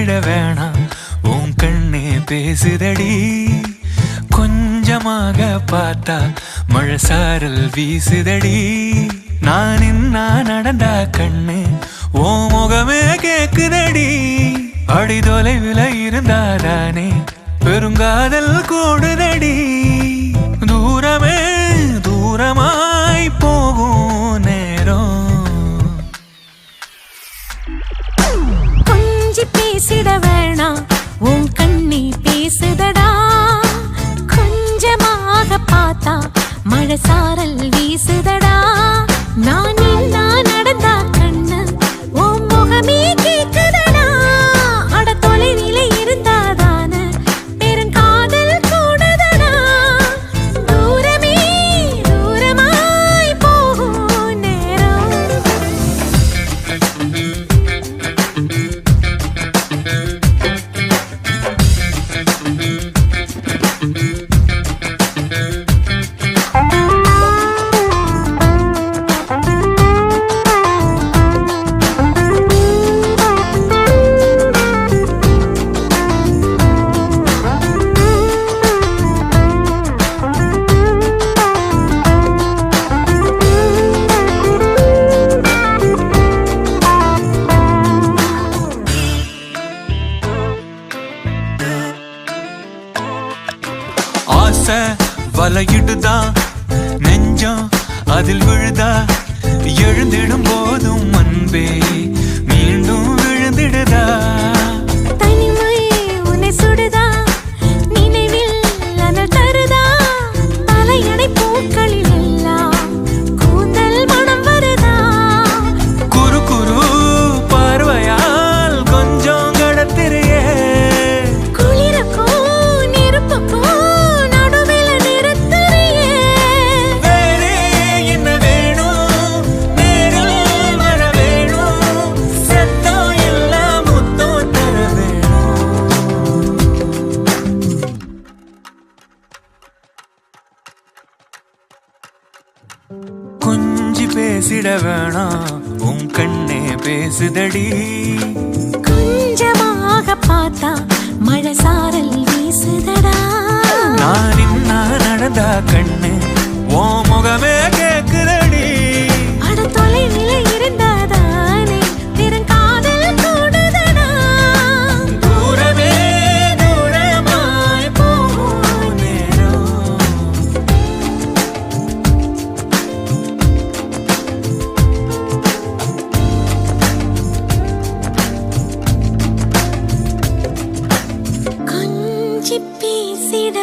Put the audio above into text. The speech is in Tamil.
பேசிட வேணாம் உன் கண்ணே பேசுதடி கொஞ்சமாக பார்த்தா மழை சாரல் வீசுதடி நான் நடந்தா கண்ணு ஓ முகமே கேக்குதடி அடி தொலைவில் இருந்தாதானே பெருங்காதல் கூடுதடி தூரமே தூரமாய் போகும் நேரம் கொஞ்சி பேசிட வேணாம் உன் கண்ணி பேசுதடா கொஞ்சமாக பார்த்தா மழை சாரல் வீசுதடா நான் நடந்தா கண்ணு உன் முகமே கேக்குதடா அட தொலைவிலே இருந்தாதான பெருங்காதல் கூடுதடா தூரமே தூரமாய் போகும் நேரம் ஆசை வலையிடுதான் நெஞ்சம் அதில் விழுதா எழுந்திடும் போதும் அன்பே மீண்டும் விழுந்திடுதா தனிமை உன்னை சுடுதா நினைவில் அனல் தருதா தலையணை பூக்களில் எல்லாம் கூந்தல் மனம் வருதா குறு குறு பார்வையால் கொஞ்சம் கடத்திரையே குளிருக்கும் நெருப்புக்கும் நடுவில் நிறுத்துறியே வேறே என்ன வேணும் நேரில் வர வேணும் சத்தம் எல்லாம் முத்தம் தர வேணும் கொஞ்சி பேசிட வேணாம் உன் கண்ணே பேசுதடி கொஞ்சமாக பார்த்தா மழை சாரல் வீசுதடா நான் நடந்தா கண்ணு ஓ முகமே கேக்குதடி அட தொலைவிலே இருந்தாதானே பெருங்காதல் கூடுதடா தூரமே தூரமாய் போகும் நேரம் கொஞ்சி பேசிட